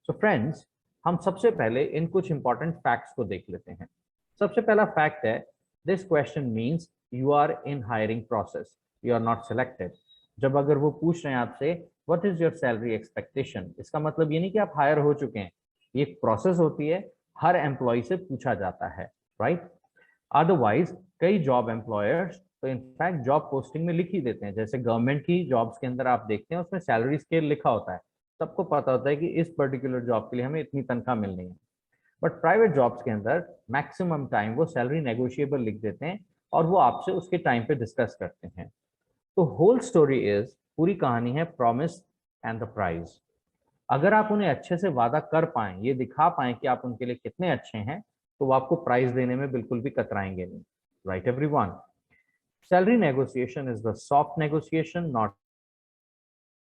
So friends, हम सबसे पहले इन कुछ इंपॉर्टेंट फैक्ट्स को देख लेते हैं। सबसे पहला फैक्ट है, this question means you are in hiring process, you are not selected. जब अगर वो पूछ रहे हैं आपसे what is your salary expectation, इसका मतलब ये नहीं कि आप हायर हो चुके हैं। ये एक प्रोसेस होती है, हर एम्प्लॉय से पूछा जाता है, राइट। अदरवाइज कई जॉब एम्प्लॉयर्स तो इनफैक्ट जॉब पोस्टिंग में लिख ही देते हैं, जैसे गवर्नमेंट की जॉब्स के अंदर आप देखते हैं उसमें सैलरी स्केल लिखा होता है, सबको पता होता है कि इस पर्टिकुलर जॉब के लिए हमें इतनी तनख्वाह मिलनी है। बट प्राइवेट जॉब्स के अंदर मैक्सिमम टाइम वो सैलरी नेगोशिएबल लिख देते हैं और वो आपसे उसके टाइम पे डिस्कस करते हैं। तो होल स्टोरी इज, पूरी कहानी है प्रॉमिस एंड द प्राइज। अगर आप उन्हें अच्छे से वादा कर पाएं, ये दिखा पाएं कि आप उनके लिए कितने अच्छे हैं, तो वो आपको प्राइस देने में बिल्कुल भी कतराएंगे नहीं, right everyone. Salary negotiation is the soft negotiation, not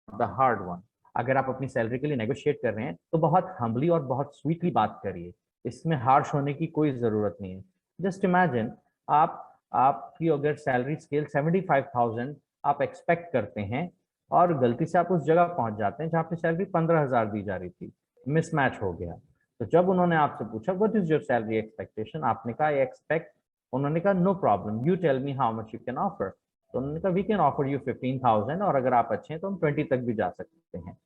the hard one. अगर आप अपनी सैलरी के लिए नेगोशिएट कर रहे हैं तो बहुत हम्बली और बहुत स्वीटली बात करिए, इसमें हार्श होने की कोई जरूरत नहीं है। जस्ट इमेजिन, आपकी अगर सैलरी स्केल 75,000 आप एक्सपेक्ट करते हैं और गलती से आप उस जगह पहुंच जाते हैं जहां पे सैलरी 15,000 दी जा रही थी, मिसमैच हो गया। तो जब उन्होंने आपसे पूछा what is your salary expectation, आपने कहा आई एक्सपेक्ट, उन्होंने कहा no problem, you tell me how much you can offer. तो उन्होंने कहा वी कैन ऑफर यू 15,000 और अगर आप अच्छे हैं तो हम 20 तक भी जा सकते हैं।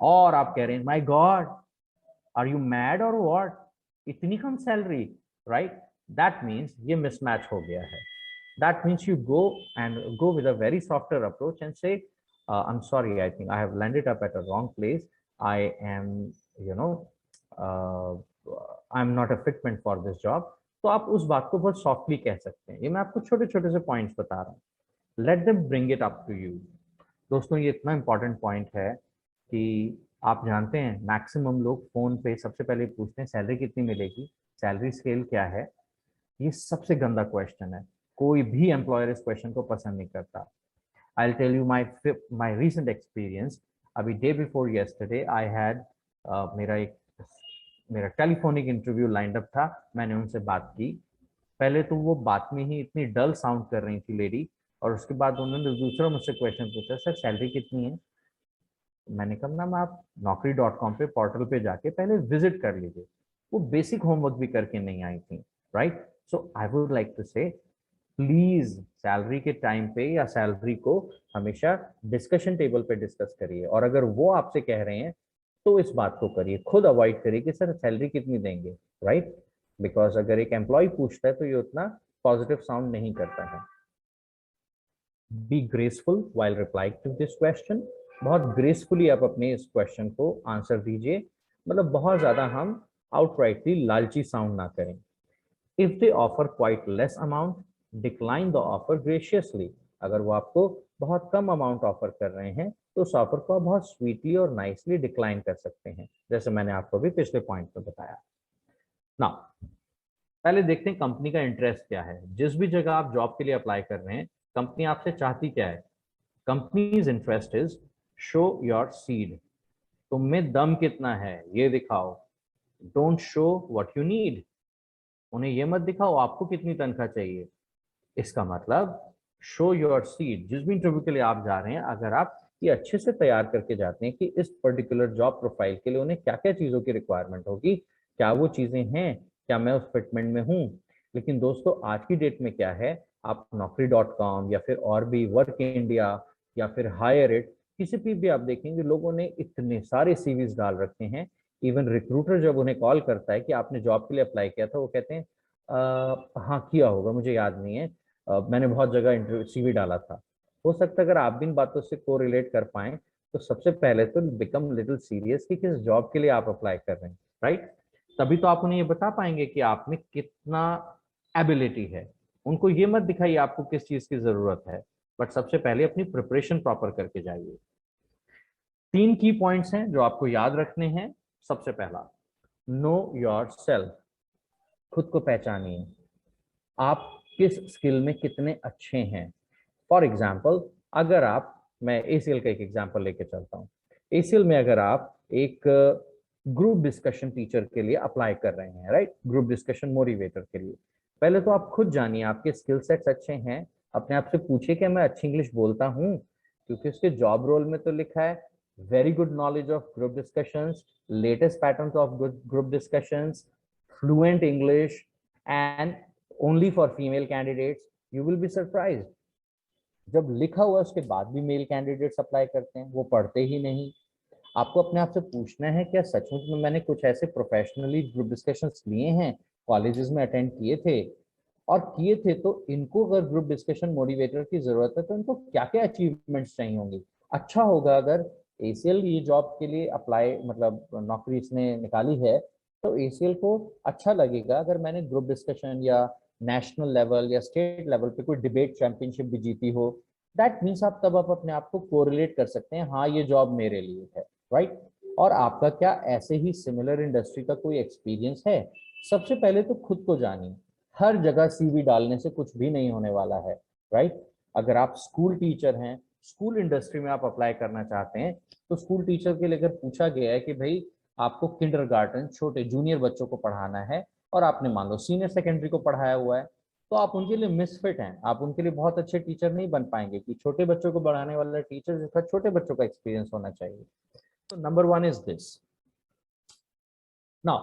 और आप कह रहे हैं my god, are you mad और व्हाट, इतनी कम सैलरी, राइट। दैट मीन्स ये मिसमैच हो गया है। That means you go with a very softer approach and say I'm sorry, I think I have landed up at a wrong place. I am, you know, uh, I'm not a fitment for this job. तो आप उस बात को बहुत softly कह सकते हैं। ये मैं आपको छोटे छोटे से पॉइंट्स बता रहा हूँ। Let them bring it up to you. दोस्तों, ये इतना इंपॉर्टेंट पॉइंट है कि आप जानते हैं मैक्सिमम लोग फोन पे सबसे पहले पूछते हैं सैलरी कितनी मिलेगी, सैलरी स्केल क्या है। ये सबसे गंदा क्वेश्चन है, कोई भी एम्प्लॉयर इस क्वेश्चन को पसंद नहीं करता। I'll tell you my recent experience. अभी day before yesterday I had मेरा टेलीफोनिक इंटरव्यू लाइंड अप था। मैंने उनसे बात की। पहले तो वो बात में ही इतनी डल साउंड कर रही थी लेडी, और उसके बाद उन्होंने दूसरा मुझसे क्वेश्चन पूछा, सर सैलरी कितनी है। मैंने कहा मैम आप naukri.com पे पोर्टल पे जाके पहले विजिट कर लीजिए। वो बेसिक होमवर्क भी करके नहीं आई थी, right. So I would like to say, please salary के टाइम पे या सैलरी को हमेशा डिस्कशन टेबल पे डिस्कस करिए, और अगर वो आपसे कह रहे हैं तो इस बात को करिए, खुद अवॉइड करिए कि सर सैलरी कितनी देंगे, राइट। बिकॉज अगर एक एम्प्लॉय पूछता है तो ये उतना पॉजिटिव साउंड नहीं करता है। Be graceful while replying to this question. बहुत ग्रेसफुली आप अपने इस क्वेश्चन को आंसर दीजिए, मतलब बहुत ज्यादा हम आउटराइटली लालची साउंड ना करें। If they offer quite less amount, decline the offer graciously. अगर वो आपको बहुत कम अमाउंट ऑफर कर रहे हैं तो उस ऑफर को आप बहुत स्वीटली और नाइसली डिक्लाइन कर सकते हैं, जैसे मैंने आपको भी पिछले पॉइंट में बताया ना। पहले देखते हैं कंपनी का इंटरेस्ट क्या है। जिस भी जगह आप जॉब के लिए अप्लाई कर रहे हैं, कंपनी आपसे चाहती क्या है। Companies interest is show your seed, तुम में दम कितना है ये दिखाओ। Don't show what you need, उन्हें ये मत दिखाओ आपको कितनी तनख्वाह चाहिए। इसका मतलब शो योर सीट। जिस भी इंटरव्यू के लिए आप जा रहे हैं, अगर आप ये अच्छे से तैयार करके जाते हैं कि इस पर्टिकुलर जॉब प्रोफाइल के लिए उन्हें क्या क्या चीजों की रिक्वायरमेंट होगी, क्या वो चीजें हैं, क्या मैं उस फिटमेंट में हूँ। लेकिन दोस्तों, आज की डेट में क्या है, आप naukri.com या फिर और भी वर्क इंडिया या फिर हायर इट, किसी पे भी आप देखेंगे लोगों ने इतने सारे सीवीज डाल रखे हैं। इवन रिक्रूटर जब उन्हें कॉल करता है कि आपने जॉब के लिए अप्लाई किया था, वो कहते हैं हाँ किया होगा, मुझे याद नहीं है, मैंने बहुत जगह इंटरव्यू सीवी डाला था। हो सकता है अगर आप भी इन बातों से को रिलेट कर पाए तो सबसे पहले तो बिकम लिटिल सीरियस कि किस जॉब के लिए आप अप्लाई कर रहे हैं, राइट। तभी तो आप उन्हें ये बता पाएंगे कि आप में कितना एबिलिटी है। उनको ये मत दिखाइए आपको किस चीज की जरूरत है, बट सबसे पहले अपनी प्रिपरेशन प्रॉपर करके जाइए। 3 की पॉइंट्स हैं जो आपको याद रखने हैं। सबसे पहला, नो योर सेल्फ, खुद को पहचानिए, आप किस स्किल में कितने अच्छे हैं। फॉर एग्जाम्पल, अगर आप, मैं एसीएल का एक एग्जाम्पल लेके चलता हूँ। एसीएल में अगर आप एक ग्रुप डिस्कशन टीचर के लिए अप्लाई कर रहे हैं, राइट, ग्रुप डिस्कशन मोटिवेटर के लिए, पहले तो आप खुद जानिए आपके स्किल सेट्स अच्छे हैं। अपने आप से पूछिए कि मैं अच्छी इंग्लिश बोलता हूँ, क्योंकि उसके जॉब रोल में तो लिखा है very good knowledge of group discussions, latest patterns of good group discussions, fluent English, and only for female candidates. You will be surprised, जब लिखा हुआ उसके बाद भी मेल कैंडिडेट्स अप्लाई करते हैं, वो पढ़ते ही नहीं। आपको अपने आप से पूछना है, क्या सचमुच में मैंने कुछ ऐसे प्रोफेशनली ग्रुप डिस्कशंस लिए हैं, कॉलेजेस में अटेंड किए थे, और किए थे तो इनको अगर ग्रुप डिस्कशन मोटिवेटर की जरूरत है तो इनको क्या क्या अचीवमेंट्स चाहिए होंगी। अच्छा होगा अगर एसीएल ये जॉब के लिए अप्लाई, मतलब नौकरी इसने निकाली है, तो एसीएल को अच्छा लगेगा अगर मैंने ग्रुप डिस्कशन या नेशनल लेवल या स्टेट लेवल पे कोई डिबेट चैंपियनशिप भी जीती हो। दैट मीन्स आप तब आप अपने आप को कोरिलेट कर सकते हैं, हाँ ये जॉब मेरे लिए है, राइट। और आपका क्या ऐसे ही सिमिलर इंडस्ट्री का कोई एक्सपीरियंस है? सबसे पहले तो खुद को जानिए। हर जगह सीवी डालने से कुछ भी नहीं होने वाला है, राइट। अगर आप स्कूल टीचर हैं, स्कूल इंडस्ट्री में आप अप्लाई करना चाहते हैं, तो स्कूल टीचर के लिए अगर पूछा गया है कि भाई आपको किंडरगार्टन, छोटे जूनियर बच्चों को पढ़ाना है, और आपने मान लो सीनियर सेकेंडरी को पढ़ाया हुआ है, तो आप उनके लिए मिसफिट हैं, आप उनके लिए बहुत अच्छे टीचर नहीं बन पाएंगे। कि छोटे बच्चों को पढ़ाने वाला टीचर जिसका छोटे बच्चों का एक्सपीरियंस होना चाहिए। तो number one is this. Now,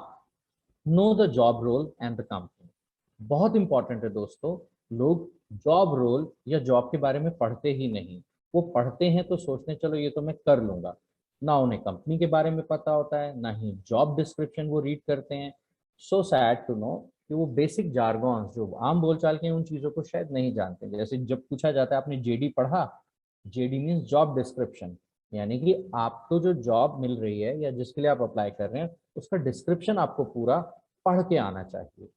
know the job role and the company. बहुत इंपॉर्टेंट है दोस्तों। लोग जॉब रोल या जॉब के बारे में पढ़ते ही नहीं। वो पढ़ते हैं तो सोचते हैं चलो ये तो मैं कर लूंगा, ना उन्हें कंपनी के बारे में पता होता है, ना ही जॉब डिस्क्रिप्शन वो रीड करते हैं। सो सैड टू नो कि वो बेसिक जार्गॉन्स जो आम बोलचाल के, उन चीजों को शायद नहीं जानते। जैसे जब पूछा जाता है आपने जेडी पढ़ा, जेडी मीन्स जॉब डिस्क्रिप्शन, यानी कि आपको जो जॉब मिल रही है या जिसके लिए आप अप्लाई कर रहे हैं उसका डिस्क्रिप्शन आपको पूरा पढ़ के आना चाहिए।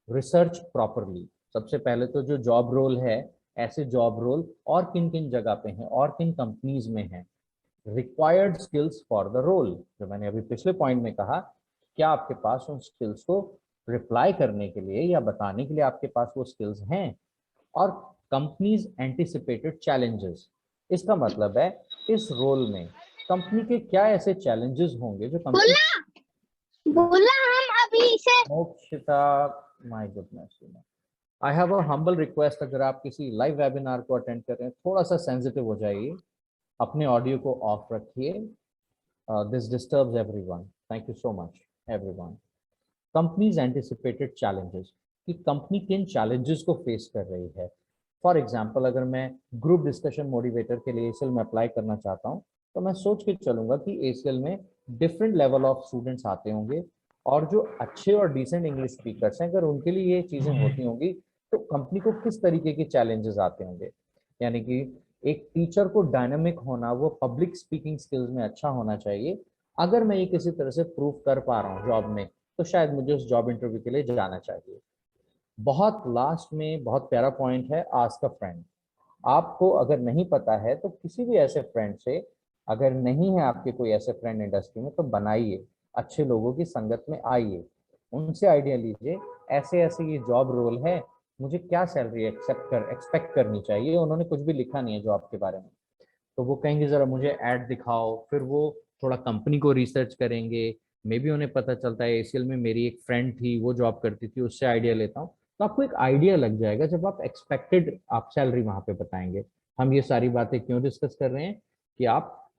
Research properly. सबसे पहले तो जो जॉब रोल है, ऐसे जॉब रोल और किन किन जगह पे हैं और किन कंपनीज में हैं। Required skills for the role, जो मैंने अभी पिछले पॉइंट में कहा, क्या आपके पास उन स्किल्स को रिप्लाई करने के लिए या बताने के लिए आपके पास वो स्किल्स हैं। और कंपनीज एंटिसिपेटेड चैलेंजेस, इसका मतलब है इस रोल में कंपनी के क्या ऐसे चैलेंजेस होंगे जो कंपनी। बोला हम अभी से। Mokshita, my goodness, I have a humble request, अगर आप किसी लाइव वेबिनार को अटेंड कर रहे हैं थोड़ा सा सेंसिटिव हो जाइए, अपने ऑडियो को ऑफ रखिए। This disturbs everyone. Thank you so much everyone. Companies anticipated challenges, कि कंपनी किन चैलेंजेस को फेस कर रही है। फॉर एग्जांपल, अगर मैं ग्रुप डिस्कशन मोटिवेटर के लिए एसीएल में अप्लाई करना चाहता हूँ, तो मैं सोच के चलूंगा कि एसीएल में डिफरेंट लेवल ऑफ स्टूडेंट्स आते होंगे, और जो अच्छे और डिसेंट इंग्लिश स्पीकर्स हैं, अगर उनके लिए ये चीजें होती होंगी, तो कंपनी को किस तरीके के चैलेंजेस आते होंगे। यानी कि एक टीचर को डायनामिक होना, वो पब्लिक स्पीकिंग स्किल्स में अच्छा होना चाहिए। अगर मैं ये किसी तरह से प्रूव कर पा रहा हूँ जॉब में, तो शायद मुझे उस जॉब इंटरव्यू के लिए जाना चाहिए। बहुत लास्ट में बहुत प्यारा पॉइंट है, आस्क अ फ्रेंड। आपको अगर नहीं पता है तो किसी भी ऐसे फ्रेंड से, अगर नहीं है आपके कोई ऐसे फ्रेंड इंडस्ट्री में, तो बनाइए, अच्छे लोगों की संगत में आइए, उनसे आइडिया लीजिए, ऐसे ऐसे ये जॉब रोल है, मुझे क्या सैलरी एक्सपेक्ट करनी चाहिए। उन्होंने कुछ भी लिखा नहीं है जॉब के बारे में, तो वो कहेंगे जरा मुझे ऐड दिखाओ, फिर वो थोड़ा कंपनी को रिसर्च करेंगे। मे बी उन्हें पता चलता है एसीएल में मेरी एक फ्रेंड थी, वो जॉब करती थी, उससे आइडिया लेता हूँ। तो आपको एक आइडिया लग जाएगा जब आप एक्सपेक्टेड आप सैलरी वहां पे बताएंगे। हम ये सारी बातें क्यों डिस्कस कर रहे हैं, कि आप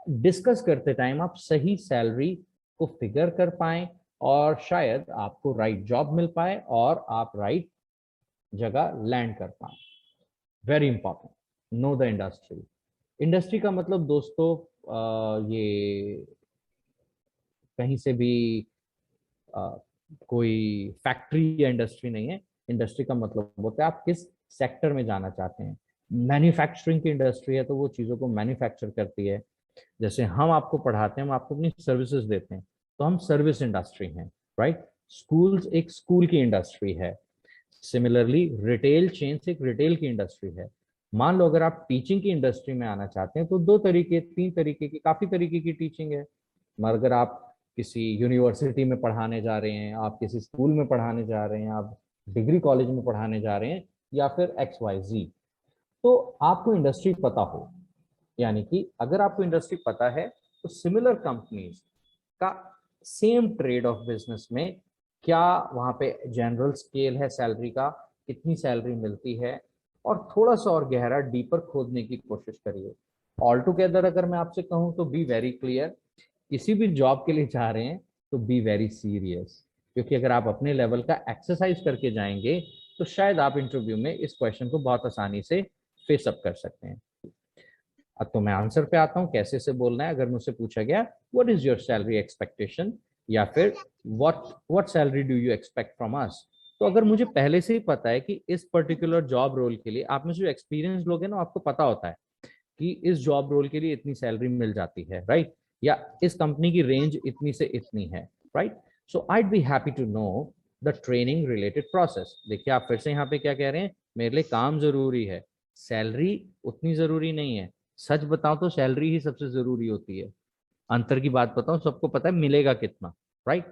डिस्कस करते टाइम आप सही सैलरी को फिगर कर पाए, और शायद आपको राइट जॉब मिल पाए और आप राइट जगह लैंड कर पाए। Very important, know the industry. Industry का मतलब दोस्तों ये कहीं से भी अ, कोई फैक्ट्री या इंडस्ट्री नहीं है। इंडस्ट्री का मतलब होता है आप किस सेक्टर में जाना चाहते हैं। मैन्युफैक्चरिंग की इंडस्ट्री है तो वो चीज़ों को मैन्युफैक्चर करती है। जैसे हम आपको पढ़ाते हैं, हम आपको अपनी सर्विसेज देते हैं, तो हम सर्विस इंडस्ट्री हैं, राइट। स्कूल्स एक स्कूल की इंडस्ट्री है। सिमिलरली रिटेल चेन्स एक रिटेल की इंडस्ट्री है। मान लो अगर आप टीचिंग की इंडस्ट्री में आना चाहते हैं, तो दो तरीके, तीन तरीके की, काफी तरीके की टीचिंग है। मगर अगर आप किसी यूनिवर्सिटी में पढ़ाने जा रहे हैं, आप किसी स्कूल में पढ़ाने जा रहे हैं, आप डिग्री कॉलेज में पढ़ाने जा रहे हैं, या फिर XYZ, तो आपको इंडस्ट्री पता हो। यानी कि अगर आपको इंडस्ट्री पता है, तो सिमिलर कंपनीज का सेम ट्रेड ऑफ बिजनेस में क्या वहां पे जनरल स्केल है सैलरी का, कितनी सैलरी मिलती है, और थोड़ा सा और गहरा डीपर खोदने की कोशिश करिए। ऑल टुगेदर अगर मैं आपसे कहूँ तो बी वेरी क्लियर, किसी भी जॉब के लिए जा रहे हैं तो बी वेरी सीरियस, क्योंकि अगर आप अपने लेवल का एक्सरसाइज करके जाएंगे तो शायद आप इंटरव्यू में इस क्वेश्चन को बहुत आसानी से फेस अप कर सकते हैं। अब तो मैं आंसर पे आता हूँ, कैसे से बोलना है। अगर मुझसे पूछा गया what is your salary expectation या फिर what salary do you expect from us, तो अगर मुझे पहले से ही पता है कि इस पर्टिकुलर जॉब रोल के लिए, आप में जो एक्सपीरियंस लोग हैं ना, आपको पता होता है कि इस जॉब रोल के लिए इतनी सैलरी मिल जाती है, राइट, या इस कंपनी की रेंज इतनी से इतनी है, right. So I be happy to know the training related process. देखिए आप फिर से यहाँ पे क्या कह रहे हैं, मेरे लिए काम जरूरी है, सैलरी उतनी जरूरी नहीं है। सच बताओ तो सैलरी ही सबसे जरूरी होती है। अंतर की बात बताऊं, सबको पता है मिलेगा कितना, राइट।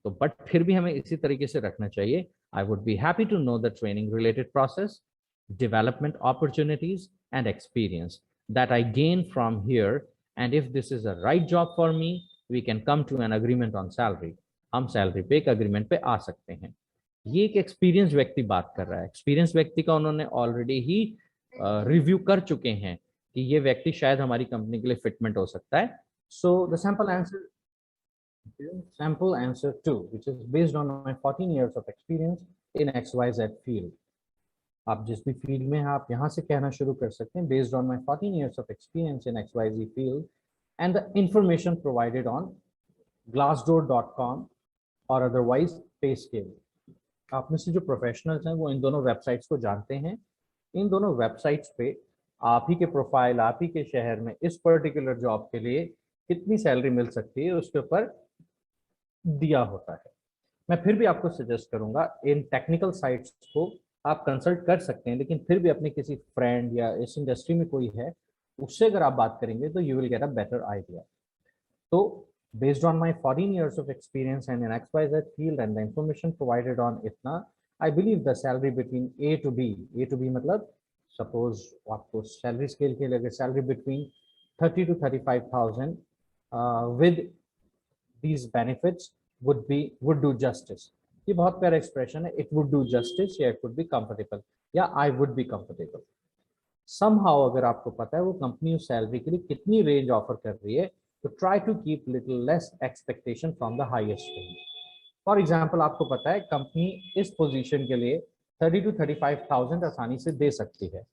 तो बट फिर भी हमें इसी तरीके से रखना चाहिए। I would be happy to know the training related process, development opportunities and experience that I gain from here, and if this is a right job for me, we can come to an agreement on salary. हम salary पे एक agreement पे आ सकते हैं। ये एक experience व्यक्ति बात कर रहा है, एक्सपीरियंस व्यक्ति का उन्होंने ऑलरेडी ही रिव्यू कर चुके हैं कि ये व्यक्ति शायद हमारी कंपनी के लिए फिटमेंट हो सकता है। So the sample answer 2, which is based on my 14 years of experience in XYZ field. आप जिस भी फील्ड में हैं आप यहाँ से कहना शुरू कर सकते हैं, based on my 14 years of experience in XYZ field and the information provided on glassdoor.com or otherwise payscale. आप में से जो प्रोफेशनल्स हैं वो इन दोनों वेबसाइट्स को जानते हैं। इन दोनों वेबसाइट्स पे आप ही के प्रोफाइल, आप ही के शहर में इस पर्टिकुलर जॉब के लिए कितनी सैलरी मिल सकती है उसके ऊपर दिया होता है। मैं फिर भी आपको सजेस्ट करूंगा इन टेक्निकल साइट्स को आप कंसल्ट कर सकते हैं, लेकिन फिर भी अपने किसी फ्रेंड या इस इंडस्ट्री में कोई है उससे अगर आप बात करेंगे तो you will get a better idea. तो based on my 14 years of experience and in XYZ field and the information provided on ITNA, I believe the salary between A to B मतलब suppose आपको salary scale के लिए salary between 30 to 35,000 with these benefits would do justice. ये बहुत प्यारा expression है, it would do justice या it would be comfortable या I would be comfortable. somehow अगर आपको पता है वो कंपनी उस सैलरी के लिए कितनी रेंज ऑफर कर रही है, तो try to keep little less expectation from the highest range. For example आपको पता है कंपनी इस पोजीशन के लिए 30 to 35,000 आसानी से दे सकती है,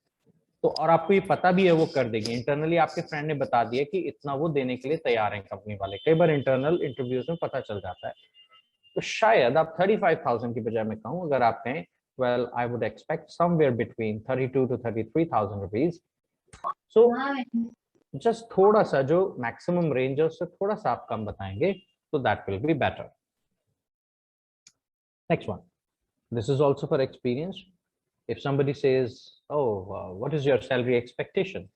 तो और आपको ये पता भी है वो कर देगी, इंटरनली आपके फ्रेंड ने बता दिया कि इतना वो देने के लिए तैयार हैं कंपनी वाले। कई बार इंटरनल इंटरव्यूज में पता चल जाता है, तो शायद आप 35,000 की बजाय मैं कहूँ अगर आप कहें well I would expect somewhere between 32 to 33,000 rupees. So just थोड़ा सा जो मैक्सिमम रेंज है उससे थोड़ा सा आप कम बताएंगे तो that will be better. Next one, this is also for experience. If somebody says, oh, what is your salary expectation?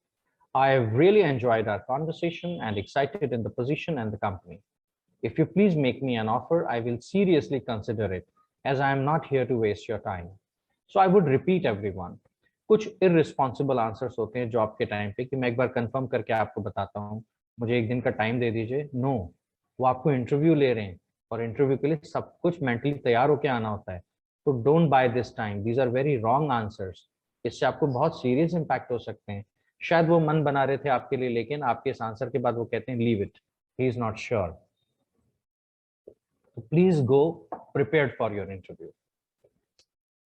I have really enjoyed our conversation and excited in the position and the company. If you please make me an offer, I will seriously consider it, as I am not here to waste your time. So I would repeat everyone. कुछ irresponsible answers होते हैं job के time पे कि मैं एक बार confirm करके आपको बताता हूँ, मुझे एक दिन का टाइम दे दीजिए। नो, वो आपको इंटरव्यू ले रहे हैं और इंटरव्यू के लिए सब कुछ मेंटली तैयार होकर आना होता है। तो don't buy this time, these are very wrong answers. इससे आपको बहुत सीरियस इंपैक्ट हो सकते हैं। शायद वो मन बना रहे थे आपके लिए, लेकिन आपके इस आंसर के बाद वो कहते हैं leave it, he is not sure. तो please go prepared for your interview.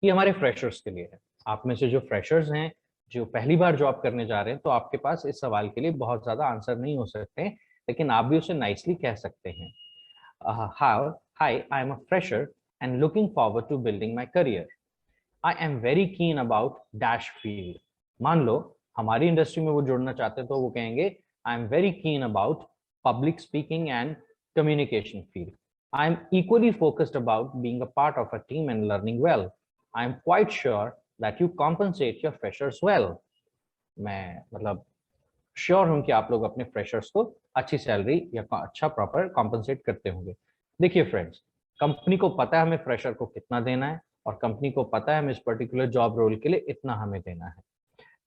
ये हमारे फ्रेशर्स के लिए है। आप में से जो फ्रेशर्स हैं, जो पहली बार जॉब करने जा रहे हैं, तो आपके पास इस सवाल के लिए बहुत ज्यादा आंसर नहीं हो सकते, लेकिन आप भी उसे नाइसली कह सकते हैं। Hi, I am a fresher and looking forward to building my career. I am very keen about dash field. मान लो हमारी इंडस्ट्री में वो जुड़ना चाहते हैं तो वो कहेंगे I am very keen about public speaking and communication field. I am equally focused about being a part of a team and learning well. I am quite sure that you compensate your freshers well. मैं मतलब sure हूं कि आप लोग अपने freshers को अच्छी salary या अच्छा प्रॉपर कॉम्पनसेट करते होंगे। देखिए फ्रेंड्स, कंपनी को पता है हमें फ्रेशर को कितना देना है और कंपनी को पता है हमें इस पर्टिकुलर जॉब रोल के लिए इतना हमें देना है।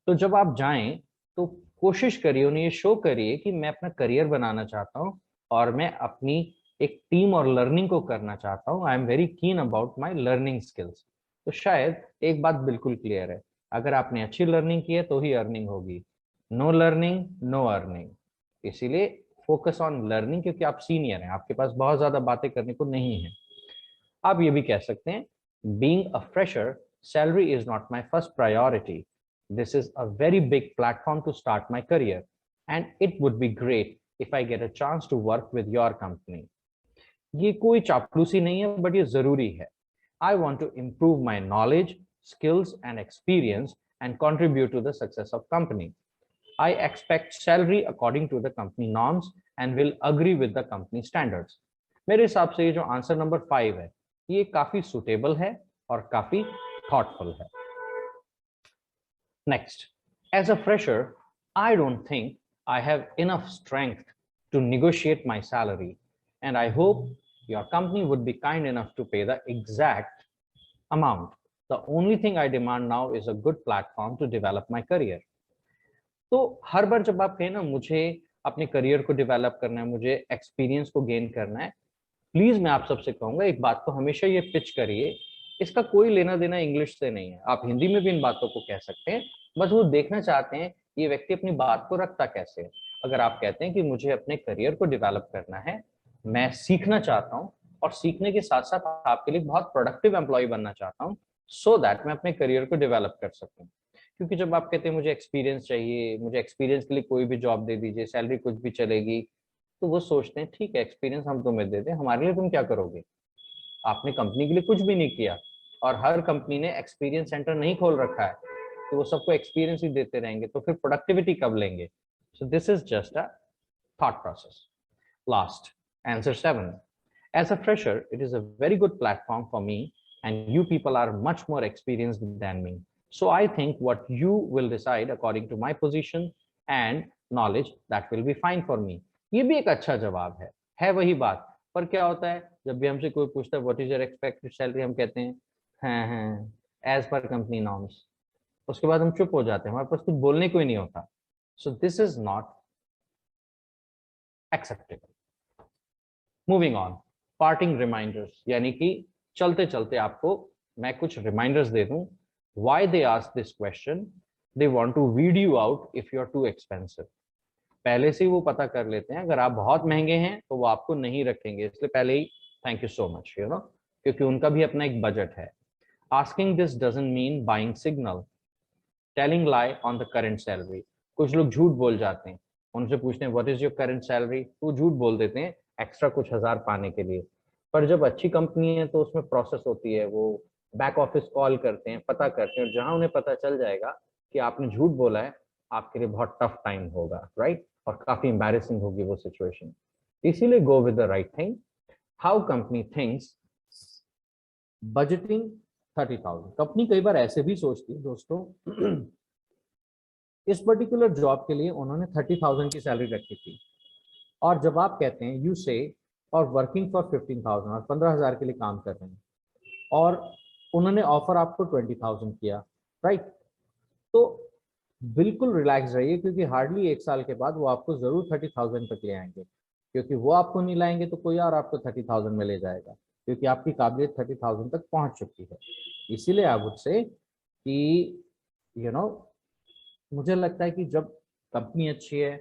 तो जब आप जाएं तो कोशिश करिए, उन्हें ये शो करिए कि मैं अपना करियर बनाना चाहता हूं और मैं अपनी एक टीम और लर्निंग को करना चाहता हूं। I am very keen about my learning skills. तो शायद एक बात बिल्कुल क्लियर है, अगर आपने अच्छी लर्निंग की है तो ही अर्निंग होगी, नो लर्निंग नो अर्निंग। इसीलिए फोकस ऑन लर्निंग, क्योंकि आप सीनियर हैं, आपके पास बहुत ज्यादा बातें करने को नहीं है। आप ये भी कह सकते हैं, being a fresher, salary is not my first priority, this is a very big platform to start my career and it would be great if I get a chance to work with your company. ये कोई चापलूसी नहीं है, but ये जरूरी है। I want to improve my knowledge, skills and experience and contribute to the success of company. I expect salary according to the company norms and will agree with the company standards. मेरे हिसाब से ये जो answer number 5 है, ये काफी suitable है और काफी थॉटफुल है। Next, as a fresher, I don't think I have enough strength to negotiate my salary, and I hope your company would be kind enough to pay the exact amount. The only thing I demand now is a good platform to develop my career. तो हर बार जब आप कहें ना, मुझे अपने career को develop करना है, मुझे एक्सपीरियंस को गेन करना है, प्लीज मैं आप सबसे कहूंगा एक बात को हमेशा ये पिच करिए, इसका कोई लेना देना इंग्लिश से नहीं है, आप हिंदी में भी इन बातों को कह सकते हैं, बस वो देखना चाहते हैं ये व्यक्ति अपनी बात को रखता कैसे है। अगर आप कहते हैं कि मुझे अपने करियर को डेवलप करना है, मैं सीखना चाहता हूँ और सीखने के साथ साथ आपके लिए बहुत प्रोडक्टिव एम्प्लॉय बनना चाहता हूँ, सो दैट मैं अपने करियर को डेवलप कर सकूँ। क्योंकि जब आप कहते हैं मुझे एक्सपीरियंस चाहिए, मुझे एक्सपीरियंस के लिए कोई भी जॉब दे दीजिए, सैलरी कुछ भी चलेगी, तो वो सोचते हैं ठीक है एक्सपीरियंस हम तुम्हें दे दें, हमारे लिए तुम क्या करोगे, आपने कंपनी के लिए कुछ भी नहीं किया। और हर कंपनी ने एक्सपीरियंस सेंटर नहीं खोल रखा है, तो वो सबको एक्सपीरियंस ही देते रहेंगे, तो फिर प्रोडक्टिविटी कब लेंगे। सो this is just a thought process. Last, answer 7, as a fresher it is a very good platform for me and you people are much more experienced than me, so I think what you will decide according to my position and knowledge, that will be fine for me. ये भी एक अच्छा जवाब है वही बात। पर क्या होता है जब भी हमसे कोई पूछता है what is your expected salary, हम कहते हैं हाँ एज पर कंपनी नॉर्म्स, उसके बाद हम चुप हो जाते हैं, हमारे पास कुछ बोलने को ही नहीं होता। So this is not acceptable. Moving on, parting reminders, यानी कि चलते चलते आपको मैं कुछ रिमाइंडर्स दे दूं। Why they ask this question, they want to weed you out if you are too expensive. पहले से ही वो पता कर लेते हैं, अगर आप बहुत महंगे हैं तो वो आपको नहीं रखेंगे, इसलिए पहले ही thank you so much, you know, क्योंकि उनका भी अपना एक बजट है। Asking this doesn't mean buying signal, telling lie on the current salary. कुछ लोग झूठ बोल जाते हैं, उनसे पूछते हैं what is your current salary, तो झूठ बोल देते हैं एक्स्ट्रा कुछ हजार पाने के लिए। पर जब अच्छी कंपनी है तो उसमें प्रोसेस होती है, वो बैक ऑफिस कॉल करते हैं, पता करते हैं, और जहां उन्हें पता चल जाएगा कि आपने झूठ बोला है, आपके लिए बहुत टफ टाइम होगा, राइट, और काफी एम्बैरेसिंग होगी वो सिचुएशन। इसीलिए go with the right thing. How company thinks, budgeting 30,000। Company कई बार ऐसे भी सोचती है दोस्तों, इस पर्टिकुलर जॉब के लिए उन्होंने 30,000 की सैलरी रखी थी, और जब आप कहते हैं यू से और वर्किंग फॉर 15,000 और 15,000 के लिए काम कर रहे हैं, और उन्होंने ऑफर आपको 20,000 किया, राइट, तो बिल्कुल रिलैक्स रहिए, क्योंकि हार्डली 1 साल के बाद वो आपको जरूर 30,000 तक ले आएंगे, क्योंकि वो आपको नहीं लाएंगे तो कोई और आपको 30,000 में ले जाएगा, क्योंकि आपकी काबिलियत 30,000 तक पहुंच चुकी है। इसीलिए आप उससे कि यू नो मुझे लगता है कि जब कंपनी अच्छी है,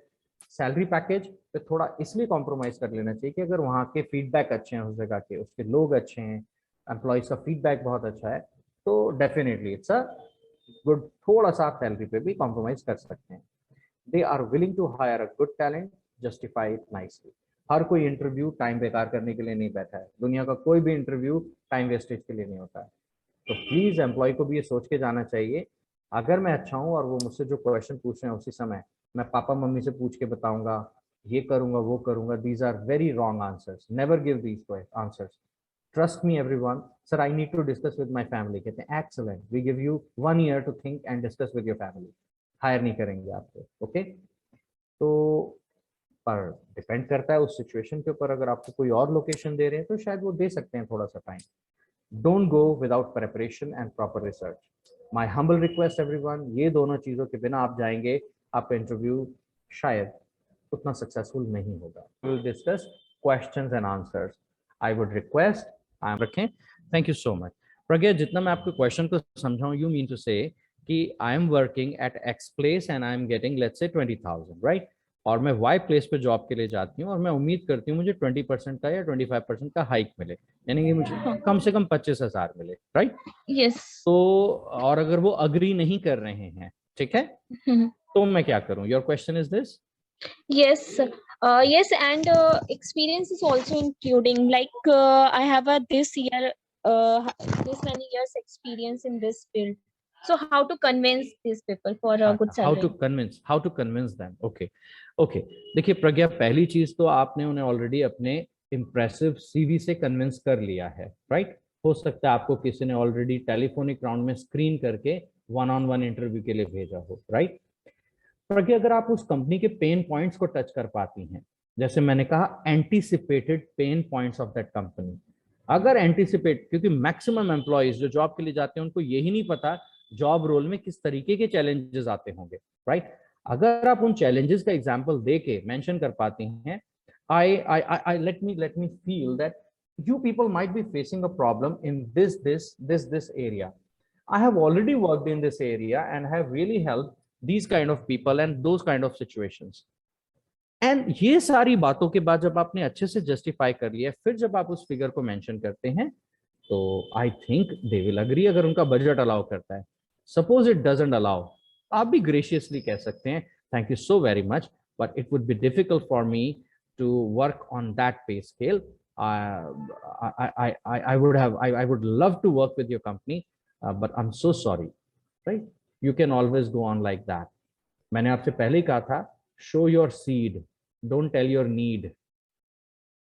सैलरी पैकेज पे थोड़ा इसलिए कॉम्प्रोमाइज कर लेना चाहिए कि अगर वहाँ के फीडबैक अच्छे हैं, उस जगह के उसके लोग अच्छे हैं, एम्प्लॉयज का फीडबैक बहुत अच्छा है, तो डेफिनेटली इट्स अ गुड, थोड़ा सा आप सैलरी पे भी कॉम्प्रोमाइज कर सकते हैं। They are willing to hire a good talent, justify it nicely. हर कोई इंटरव्यू टाइम बेकार करने के लिए नहीं बैठा है, दुनिया का कोई भी इंटरव्यू टाइम वेस्टेज के लिए नहीं होता है। तो प्लीज एम्प्लॉय को भी ये सोच के जाना चाहिए, अगर मैं अच्छा हूँ और वो मुझसे जो क्वेश्चन पूछ रहे हैं उसी समय मैं पापा मम्मी से पूछ के बताऊंगा, ये करूंगा वो करूंगा, these are very wrong answers, never give these answers. Trust me everyone, sir I need to discuss with my family, कहते हैं excellent, we give you 1 year to think and discuss with your family, hire नहीं करेंगे आपको, okay. तो पर depend करता है उस सिचुएशन के ऊपर, अगर आपको कोई और लोकेशन दे रहे हैं तो शायद वो दे सकते हैं थोड़ा सा time. Don't go without preparation and proper research. My humble request everyone, ये दोनों चीजों के बिना आप जाएंगे, आपका इंटरव्यू शायद उतना सक्सेसफुल नहीं होगा। We will discuss questions and answers. I would request, रखें। Thank you so much. प्रज्ञा, जितना मैं आपके क्वेश्चन को समझाऊं, you mean to say कि I am working at x place and I am getting let's say 20,000, right, और मैं Y place पे जॉब के लिए जाती हूँ और मैं उम्मीद करती हूँ मुझे 20% का या 25% का हाइक मिले, यानी कि मुझे कम से कम 25,000 मिले, राइट। Yes. तो और अगर वो अग्री नहीं कर रहे हैं, ठीक है, तो मैं क्या करूं? Your question is this? Yes. Yes, and experience is also including. Like I have a this year, this many years experience in this field. So how to convince these people for a good how to salary? Convince them? Okay okay, देखिए प्रज्ञा, पहली चीज तो आपने उन्हें already अपने impressive CV से convince कर लिया है, राइट। हो सकता है आपको किसी ने ऑलरेडी टेलीफोनिक राउंड में स्क्रीन करके वन ऑन वन इंटरव्यू के लिए भेजा हो, राइट। प्रज्ञा, अगर आप उस कंपनी के पेन पॉइंट्स को टच कर पाती हैं, जैसे मैंने कहा anticipated pen points of that company, अगर एंटीसिपेट, क्योंकि मैक्सिमम एम्प्लॉयज जो जॉब के लिए जाते हैं उनको यही नहीं पता जॉब रोल में किस तरीके के चैलेंजेस आते होंगे, राइट। अगर आप उन चैलेंजेस का एग्जांपल दे के मेंशन कर पाती हैं, I let me feel that you people might be facing a problem in this area. I have already worked in this area and have really helped these kind of people and those kind of situations. And ये सारी बातों के बाद जब आपने अच्छे से justify कर लिया, फिर जब आप उस फिगर को मेंशन करते हैं, तो I think they will agree, अगर उनका बजट अलाउ करता है। सपोज इट डजंट अलाउ, आप भी ग्रेशियसली कह सकते हैं thank you so very much, but it would be difficult for me to work on that pay scale. I would have, I would love to work with your company, but I'm so sorry, right? You can always go on like that. मैंने आपसे पहले ही कहा था, show your seed, don't tell your need.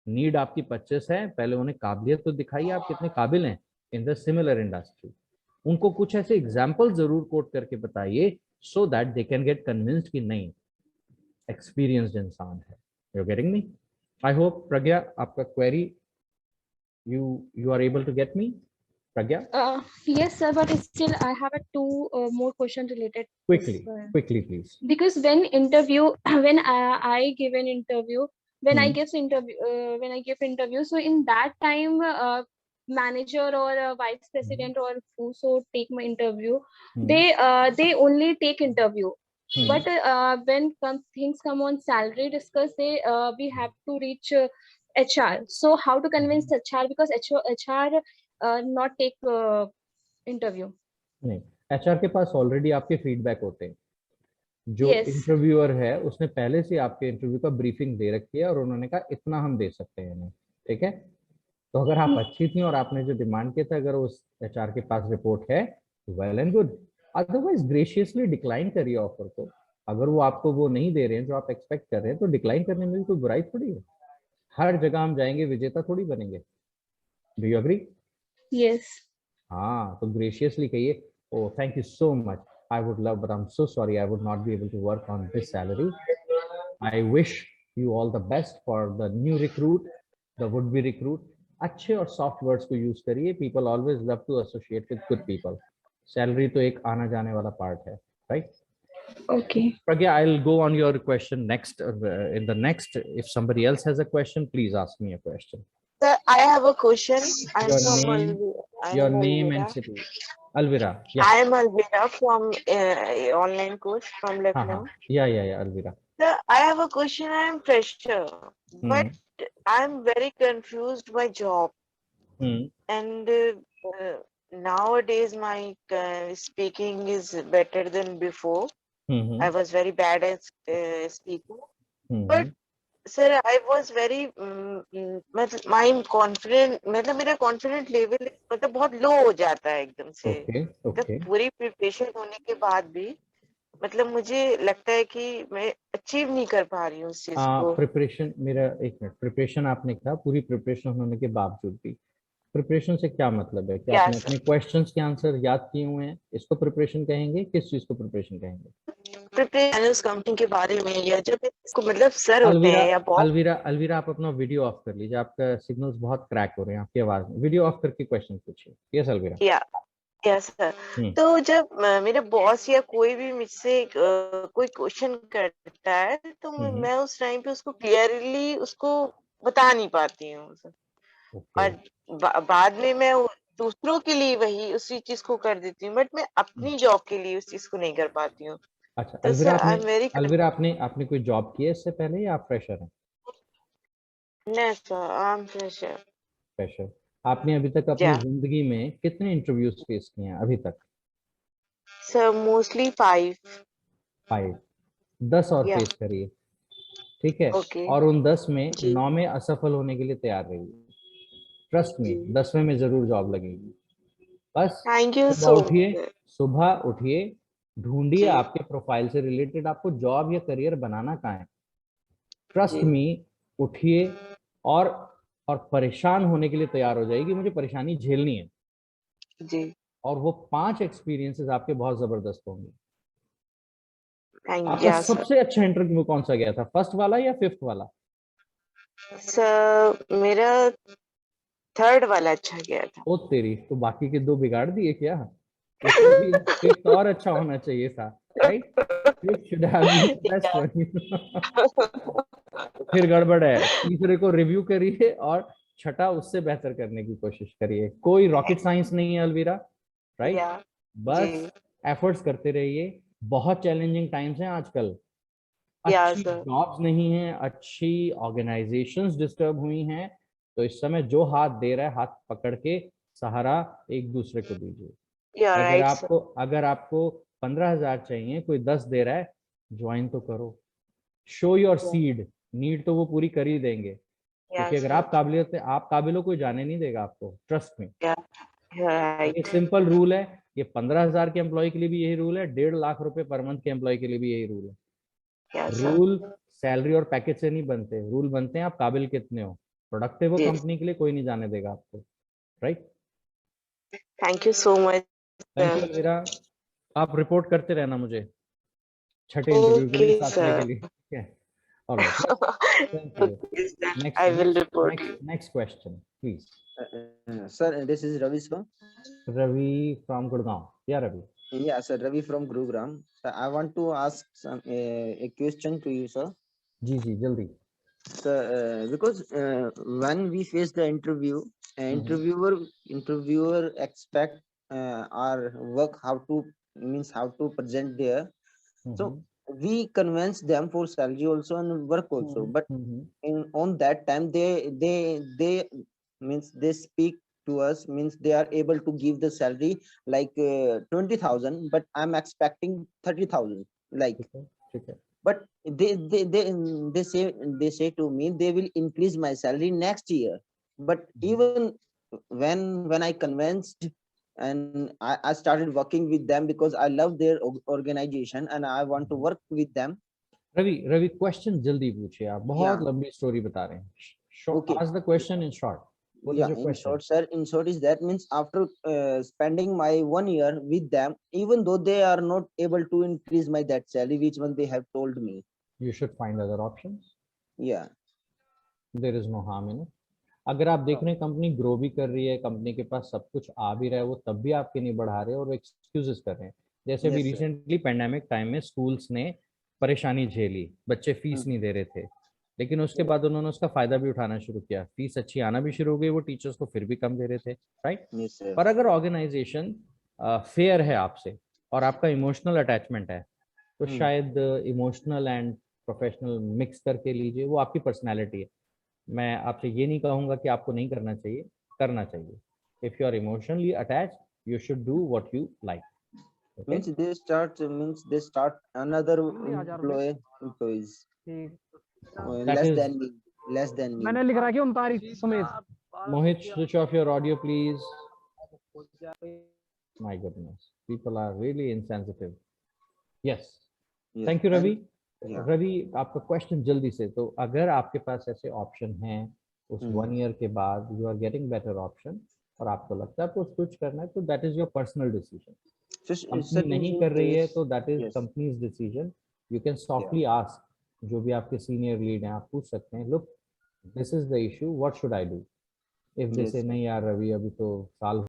Need आपकी 25 है, पहले उन्हें काबिलियत तो दिखाइए, आप कितने काबिल हैं इन द सिमिलर इंडस्ट्री. उनको कुछ ऐसे एग्जाम्पल जरूर कोट करके बताइए, so that they can get convinced कि नहीं, एक्सपीरियंस्ड इंसान है. You getting me? I hope Pragya, आपका query you are able to get me, Pragya? Yes, sir, but still I have a two more questions related. Quickly, please. Because when interview, when I give an interview, when I give interview, so in that time, manager or vice president or whoso take my interview, they only take interview. But when things come on salary discuss, we have to reach HR. So how to convince HR, because HR not take interview? नहीं, HR के पास already आपके feedback होते हैं. जो interviewer है उसने पहले से आपके इंटरव्यू का ब्रीफिंग दे रखी है और उन्होंने कहा इतना हम दे सकते हैं इन्हें, ठीक है. तो अगर आप अच्छी थी और आपने जो डिमांड किया था, अगर उस HR के पास रिपोर्ट है, well and good. Otherwise graciously decline करिए ऑफर को. अगर वो आपको वो नहीं दे रहे हैं जो आप एक्सपेक्ट कर रहे हैं, तो डिक्लाइन करने में भी कोई बुराई थोड़ी है. हर जगह हम जाएंगे विजेता थोड़ी बनेंगे. Do you agree? यस. हाँ, तो ग्रेशियसली कहिए, oh thank you so much, I would love, but I'm so sorry I would not be able to work on this salary. I wish you all the best for the new recruit, the would be recruit. अच्छे और soft words को use करिए. People always love to associate with good people. Salary तो एक आना जाने वाला part है, right? Okay. Pragya, I'll go on your question next. In the next, if somebody else has a question, please ask me a question. Sir, I have a question. Your name and city. Alvira. Yeah. I am Alvira from online course from Lucknow. Yeah, Alvira. Sir, I have a question. I am fresher, but I am very confused by job. And nowadays my speaking is better than before. I was very bad at speaking. But sir, I was very my confident, मतलब मेरा confident level मतलब बहुत low हो जाता है एकदम से. मतलब पूरी preparation होने के बाद भी मतलब मुझे लगता है कि मैं achieve नहीं कर पा रही हूँ उस चीज को. प्रिपरेशन, मेरा एक मिनट, प्रिपरेशन आपने कहा, पूरी प्रिपरेशन होने के बावजूद भी. प्रिपरेशन से क्या मतलब है? क्या आपने अपने क्वेश्चंस के आंसर याद किए हुए हैं, इसको प्रिपरेशन कहेंगे? किस चीज को प्रिपरेशन कहेंगे? प्रिपरेशन उस कंपनी के बारे में, या जब इसको मतलब सर होते हैं या अलवीरा, आप अपना वीडियो ऑफ कर लीजिए. आपका सिग्नल्स बहुत क्रैक हो रहे हैं आपकी आवाज में. वीडियो ऑफ करके क्वेश्चन पूछिए. यस अलवीरा. Yes sir. तो जब मेरे बॉस या कोई भी मुझसे कोई क्वेश्चन करता है, तो मैं उस टाइम पे उसको क्लियरली उसको बता नहीं पाती हूँ. और बाद में मैं दूसरों के लिए वही उसी चीज को कर देती हूँ, बट मैं अपनी जॉब के लिए उस चीज को नहीं कर पाती हूँ। अच्छा तो अलविरा, सर आई आपने एम वेरी अलविरा आपने आपने कोई जॉब की है इससे पहले या आप फ्रेशर हैं? नहीं sir, I am fresher. Fresher. आपने अभी तक अपनी या जिंदगी में कितने इंटरव्यूज फेस किए हैं अभी तक? Sir mostly 5। 5। 10 और या फेस करिए, ठीक है? ओके। और उन 10 में जी 9 में असफल होने के लिए तैयार रहिए। ट्रस्ट जी। में 10वें में जरूर जॉब लगेगी। बस थैंक यू सुबह सो उठिए, मच। सुबह उठिए, ढूंढिए जी आपके प्रोफाइल से रिलेटेड आपको जॉब या करियर बनाना कहाँ है। ट्रस्ट जी मी, उठिए और और परेशान होने के लिए तैयार हो जाइए कि मुझे परेशानी झेलनी है। जी। और वो 5 एक्सपीरियंसेस आपके बहुत जबरदस्त होंगे। थैंक आपका या सर। सबसे अच्छा इंटरव्यू कौन सा गया था, फर्स्ट वाला या फिफ्थ वाला? सर मेरा 3rd वाला अच्छा गया था। ओ तेरी, तो बाकी के 2 बिगाड़ दिए क्या? उसमें भी फिफ्थ और अच्छा होना चाहिए था, right? Fifth should have been the best या वन। फिर गड़बड़ है। तीसरे को रिव्यू करिए और छठा उससे बेहतर करने की कोशिश करिए। कोई रॉकेट साइंस नहीं है अलविरा, राइट? या जी बस एफर्ट्स करते रहिए। बहुत चैलेंजिंग टाइम्स हैं आजकल। या अच्छी सर। जॉब्स नहीं है, अच्छी ऑर्गेनाइजेशंस डिस्टर्ब हुई हैं। तो इस समय जो हाथ दे रहा है, हाथ पकड़ के सहारा एक दूसरे को दीजिए। या अगर राइट सर। आपको अगर आपको 15,000 चाहिए, कोई 10 दे रहा है, ज्वाइन तो करो। Show your seed. नीड तो वो पूरी कर ही देंगे, या क्योंकि अगर सर। आप काबिलियत आप काबिल हो, कोई जाने नहीं देगा आपको, ट्रस्ट में। या और ये राइट। सिंपल रूल है। ये 15,000 के एम्प्लॉय के लिए भी यही रूल है, 1.5 लाख रुपए पर मंथ के एम्प्लॉय के लिए भी यही रूल है। या सर। रूल सैलरी और पैकेज से नहीं बनते, रूल बनते हैं आप काबिल कितने हो। प्रोडक्टिव हो जी कंपनी के लिए, कोई नहीं जाने देगा आपको, right? Thank you so much thank you sir. Alvira. आप रिपोर्ट करते रहना मुझे छठे इंटरव्यू के ओके लिए, 7वें के सर। लिए, ठीक है? Alright, thank you. Okay sir, next I will next report next you. Next question please. Sir, this is Ravi sir. Ravi from Gurgaon. या Ravi? Yeah, sir, Ravi from Gurugram. Sir, I want to ask a question to you, sir. जी जी जल्दी। Sir, because when we face the interview, interviewer expect our work how to means how to present there. So we convince them for salary also and work also. But in on that time they means they speak to us means they are able to give the salary like 20,000, but I'm expecting 30,000 like. ठीक है, ठीक है। But they say to me they will increase my salary next year. But even when I convinced and I started working with them because I love their organization and I want to work with them. Ravi Ravi question जल्दी पूछिए, आप बहुत Yeah. लंबी story बता रहे हैं। Okay. Ask the question in short. What is Yeah, your in question? short, sir, in short is that means after spending my 1 year with them, even though they are not able to increase my that salary, which one they have told me. You should find other options. Yeah. There is no harm in it. अगर आप देख रहे हैं company grow भी कर रही है, company के पास सब कुछ आ भी रहा है, वो तब भी आपके नहीं बढ़ा रहे और वो एक्सक्यूजेस कर रहे हैं। जैसे अभी Yes, sir. Recently pandemic time में स्कूल्स ने परेशानी झेली, बच्चे फीस नहीं दे रहे थे, लेकिन उसके बाद उन्होंने उसका फायदा भी उठाना शुरू किया, फीस अच्छी आना भी शुरू हो गई, वो टीचर्स को फिर भी कम दे रहे थे, राइट? Yes, sir. पर अगर ऑर्गेनाइजेशन फेयर है आपसे और आपका इमोशनल अटैचमेंट है, तो शायद इमोशनल एंड प्रोफेशनल मिक्स करके लीजिए, वो आपकी पर्सनैलिटी है। मैं आपसे ये नहीं कहूंगा कि आपको नहीं करना चाहिए, करना चाहिए। If you are emotionally attach, you should do what you like. Means they start another employees That is less than me. मैंने लिख रहा है 39 Sumit. Mohit, switch off your audio please. My goodness, people are really insensitive. Yes, Yes. thank you Ravi. Yeah. Ravi आपका question जल्दी से, तो अगर आपके पास ऐसे ऑप्शन हैं उस 1 ईयर के बाद, you are getting better option और आपको लगता है आपको स्विच करना है, तो that is your personal decision. Company नहीं कर रही है तो that is company's decision. You can softly ask, जो भी आपके सीनियर लीड हैं, आप पूछ सकते हैं, look this is the issue, what should I do? If they से नहीं यार रवि, अभी तो साल